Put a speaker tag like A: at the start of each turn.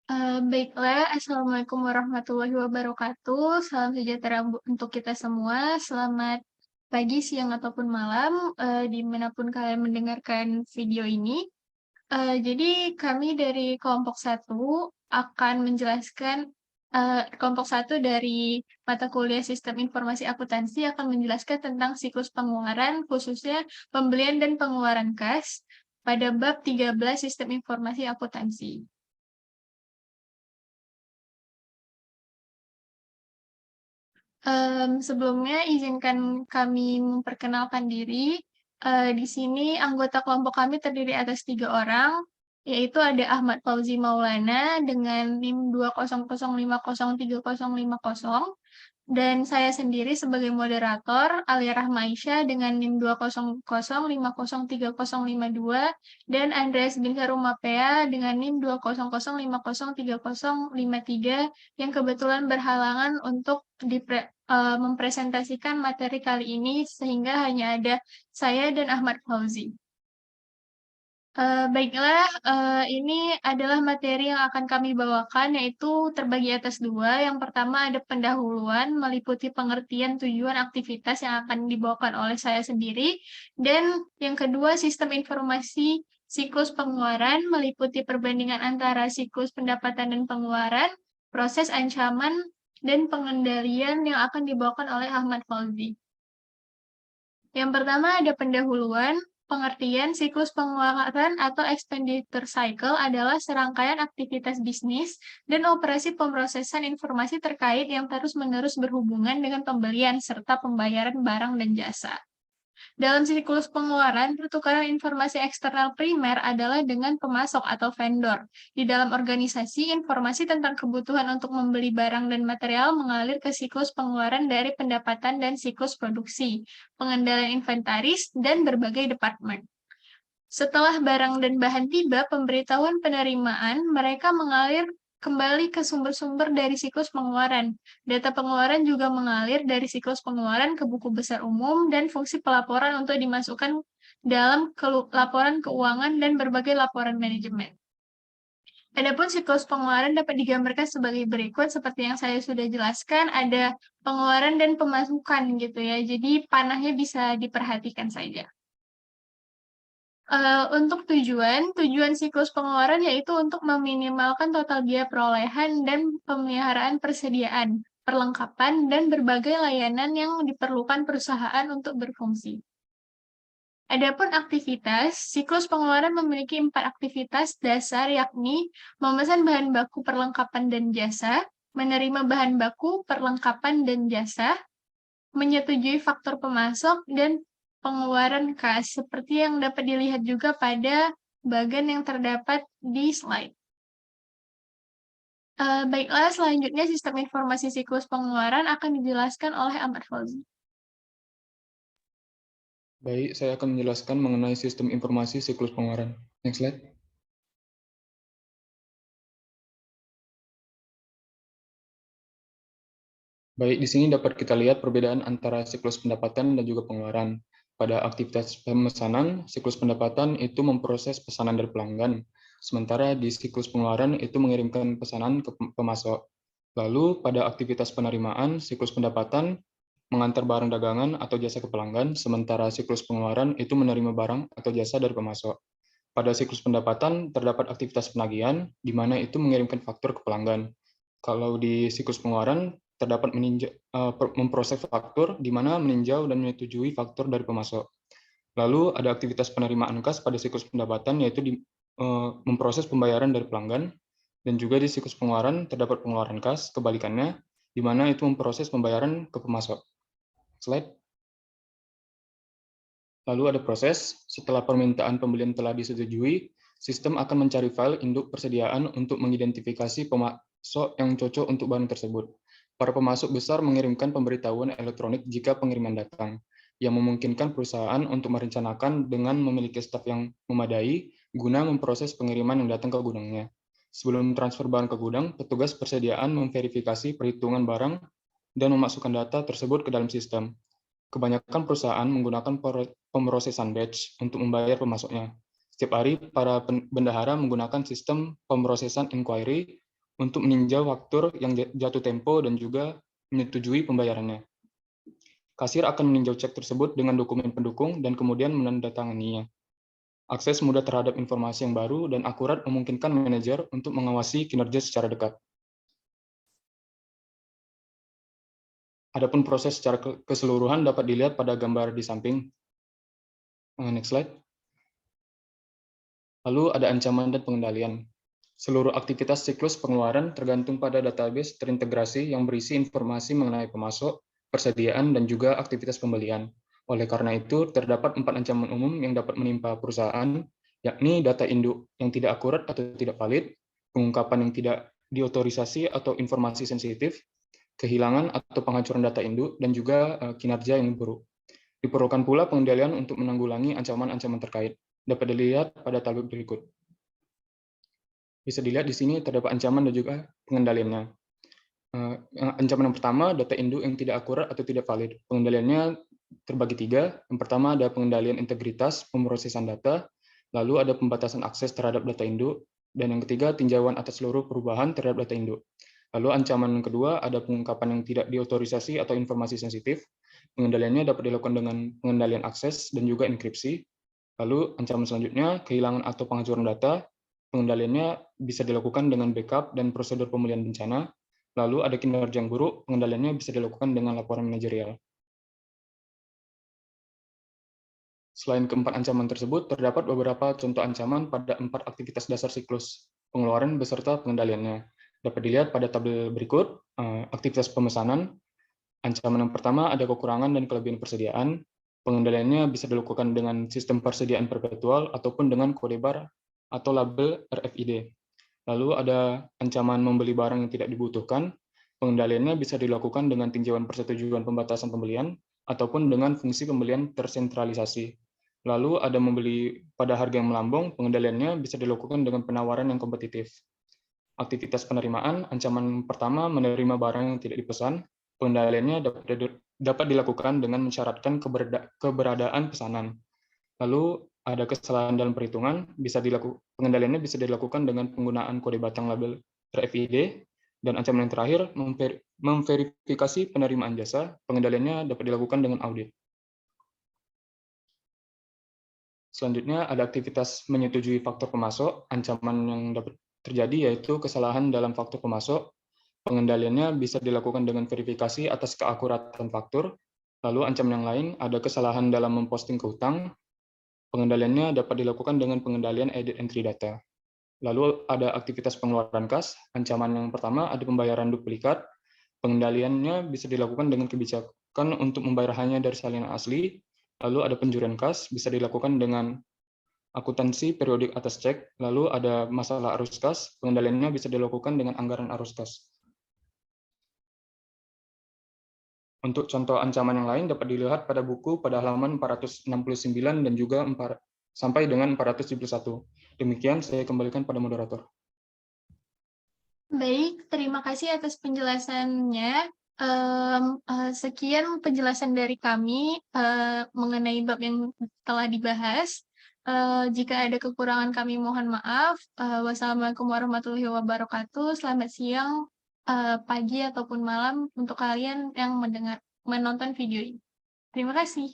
A: Baiklah, Assalamualaikum warahmatullahi wabarakatuh. Salam sejahtera untuk kita semua. Selamat pagi, siang, ataupun malam, dimanapun kalian mendengarkan video ini. Jadi kami dari kelompok satu akan menjelaskan, kelompok satu dari mata kuliah Sistem Informasi Akuntansi akan menjelaskan tentang siklus pengeluaran, khususnya pembelian dan pengeluaran kas, pada bab 13 Sistem Informasi Akuntansi. Sebelumnya izinkan kami memperkenalkan diri. Di sini anggota kelompok kami terdiri atas 3 orang, yaitu ada Ahmad Fauzi Maulana dengan NIM 200503050, dan saya sendiri sebagai moderator, Alia Rahmaisya dengan NIM 20050303052, dan Andreas Binsar Rumapea dengan NIM 200503053, yang kebetulan berhalangan untuk mempresentasikan materi kali ini, sehingga hanya ada saya dan Ahmad Fauzi. Baiklah, ini adalah materi yang akan kami bawakan, yaitu terbagi atas 2. Yang pertama ada pendahuluan, meliputi pengertian tujuan aktivitas yang akan dibawakan oleh saya sendiri. Dan yang kedua, sistem informasi siklus pengeluaran, meliputi perbandingan antara siklus pendapatan dan pengeluaran, proses ancaman, dan pengendalian yang akan dibawakan oleh Ahmad Fauzi. Yang pertama ada pendahuluan. Pengertian siklus pengeluaran atau expenditure cycle adalah serangkaian aktivitas bisnis dan operasi pemrosesan informasi terkait yang terus-menerus berhubungan dengan pembelian serta pembayaran barang dan jasa. Dalam siklus pengeluaran, pertukaran informasi eksternal primer adalah dengan pemasok atau vendor. Di dalam organisasi, informasi tentang kebutuhan untuk membeli barang dan material mengalir ke siklus pengeluaran dari pendapatan dan siklus produksi, pengendalian inventaris, dan berbagai departemen. Setelah barang dan bahan tiba, pemberitahuan penerimaan, mereka mengalir kembali ke sumber-sumber dari siklus pengeluaran. Data pengeluaran juga mengalir dari siklus pengeluaran ke buku besar umum dan fungsi pelaporan untuk dimasukkan dalam laporan keuangan dan berbagai laporan manajemen. Adapun siklus pengeluaran dapat digambarkan sebagai berikut, seperti yang saya sudah jelaskan, ada pengeluaran dan pemasukan gitu ya. Jadi panahnya bisa diperhatikan saja. Untuk tujuan siklus pengeluaran yaitu untuk meminimalkan total biaya perolehan dan pemeliharaan persediaan, perlengkapan, dan berbagai layanan yang diperlukan perusahaan untuk berfungsi. Adapun aktivitas, siklus pengeluaran memiliki 4 aktivitas dasar, yakni memesan bahan baku, perlengkapan, dan jasa, menerima bahan baku, perlengkapan, dan jasa, menyetujui faktor pemasok, dan pengeluaran kas, seperti yang dapat dilihat juga pada bagian yang terdapat di slide. Baiklah, selanjutnya sistem informasi siklus pengeluaran akan dijelaskan oleh Ahmad Fauzi.
B: Baik, saya akan menjelaskan mengenai sistem informasi siklus pengeluaran. Next slide. Baik, di sini dapat kita lihat perbedaan antara siklus pendapatan dan juga pengeluaran. Pada aktivitas pemesanan, siklus pendapatan itu memproses pesanan dari pelanggan, sementara di siklus pengeluaran itu mengirimkan pesanan ke pemasok. Lalu pada aktivitas penerimaan, siklus pendapatan mengantar barang dagangan atau jasa ke pelanggan, sementara siklus pengeluaran itu menerima barang atau jasa dari pemasok. Pada siklus pendapatan terdapat aktivitas penagihan, di mana itu mengirimkan faktur ke pelanggan. Kalau di siklus pengeluaran terdapat memproses faktur, di mana meninjau dan menyetujui faktur dari pemasok. Lalu ada aktivitas penerimaan kas pada siklus pendapatan, yaitu memproses pembayaran dari pelanggan, dan juga di siklus pengeluaran terdapat pengeluaran kas, kebalikannya, di mana itu memproses pembayaran ke pemasok. Slide. Lalu ada proses, setelah permintaan pembelian telah disetujui, sistem akan mencari file induk persediaan untuk mengidentifikasi pemasok yang cocok untuk barang tersebut. Para pemasok besar mengirimkan pemberitahuan elektronik jika pengiriman datang, yang memungkinkan perusahaan untuk merencanakan dengan memiliki staf yang memadai guna memproses pengiriman yang datang ke gudangnya. Sebelum transfer barang ke gudang, petugas persediaan memverifikasi perhitungan barang dan memasukkan data tersebut ke dalam sistem. Kebanyakan perusahaan menggunakan pemrosesan batch untuk membayar pemasoknya. Setiap hari, para bendahara menggunakan sistem pemrosesan inquiry untuk meninjau faktur yang jatuh tempo dan juga menyetujui pembayarannya. Kasir akan meninjau cek tersebut dengan dokumen pendukung dan kemudian menandatanganinya. Akses mudah terhadap informasi yang baru dan akurat memungkinkan manajer untuk mengawasi kinerja secara dekat. Adapun proses secara keseluruhan dapat dilihat pada gambar di samping. Next slide. Lalu ada ancaman dan pengendalian. Seluruh aktivitas siklus pengeluaran tergantung pada database terintegrasi yang berisi informasi mengenai pemasok, persediaan, dan juga aktivitas pembelian. Oleh karena itu, terdapat 4 ancaman umum yang dapat menimpa perusahaan, yakni data induk yang tidak akurat atau tidak valid, pengungkapan yang tidak diotorisasi atau informasi sensitif, kehilangan atau penghancuran data induk, dan juga kinerja yang buruk. Diperlukan pula pengendalian untuk menanggulangi ancaman-ancaman terkait. Dapat dilihat pada tabel berikut. Bisa dilihat di sini terdapat ancaman dan juga pengendaliannya. Ancaman yang pertama, data induk yang tidak akurat atau tidak valid. Pengendaliannya terbagi 3. Yang pertama ada pengendalian integritas pemrosesan data, lalu ada pembatasan akses terhadap data induk, dan yang ketiga tinjauan atas seluruh perubahan terhadap data induk. Lalu ancaman yang kedua ada pengungkapan yang tidak diotorisasi atau informasi sensitif. Pengendaliannya dapat dilakukan dengan pengendalian akses dan juga enkripsi. Lalu ancaman selanjutnya kehilangan atau penghancuran data. Pengendaliannya bisa dilakukan dengan backup dan prosedur pemulihan bencana. Lalu ada kinerja yang buruk, pengendaliannya bisa dilakukan dengan laporan manajerial. Selain keempat ancaman tersebut, terdapat beberapa contoh ancaman pada 4 aktivitas dasar siklus pengeluaran beserta pengendaliannya. Dapat dilihat pada tabel berikut. Aktivitas pemesanan. Ancaman yang pertama ada kekurangan dan kelebihan persediaan. Pengendaliannya bisa dilakukan dengan sistem persediaan perpetual ataupun dengan kode bar atau label RFID. Lalu ada ancaman membeli barang yang tidak dibutuhkan. Pengendaliannya bisa dilakukan dengan tinjauan persetujuan pembatasan pembelian ataupun dengan fungsi pembelian tersentralisasi. Lalu ada membeli pada harga yang melambung, pengendaliannya bisa dilakukan dengan penawaran yang kompetitif. Aktivitas penerimaan, ancaman pertama menerima barang yang tidak dipesan, pengendaliannya dapat dilakukan dengan mensyaratkan keberadaan pesanan. Lalu ada kesalahan dalam perhitungan, pengendaliannya bisa dilakukan dengan penggunaan kode batang label RFID, dan ancaman yang terakhir memverifikasi penerimaan jasa, pengendaliannya dapat dilakukan dengan audit. Selanjutnya ada aktivitas menyetujui faktor pemasok. Ancaman yang dapat terjadi yaitu kesalahan dalam faktor pemasok. Pengendaliannya bisa dilakukan dengan verifikasi atas keakuratan faktur. Lalu ancaman yang lain ada kesalahan dalam memposting ke hutang. Pengendaliannya dapat dilakukan dengan pengendalian edit entry data. Lalu ada aktivitas pengeluaran kas. Ancaman yang pertama ada pembayaran duplikat. Pengendaliannya bisa dilakukan dengan kebijakan untuk membayar hanya dari salinan asli. Lalu ada pencurian kas, bisa dilakukan dengan akuntansi periodik atas cek. Lalu ada masalah arus kas, pengendaliannya bisa dilakukan dengan anggaran arus kas. Untuk contoh ancaman yang lain dapat dilihat pada buku pada halaman 469 dan juga sampai dengan 471. Demikian saya kembalikan pada moderator.
A: Baik, terima kasih atas penjelasannya. Sekian penjelasan dari kami mengenai bab yang telah dibahas. Jika ada kekurangan kami mohon maaf. Wassalamualaikum warahmatullahi wabarakatuh. Selamat siang, pagi, ataupun malam untuk kalian yang menonton video ini. Terima kasih.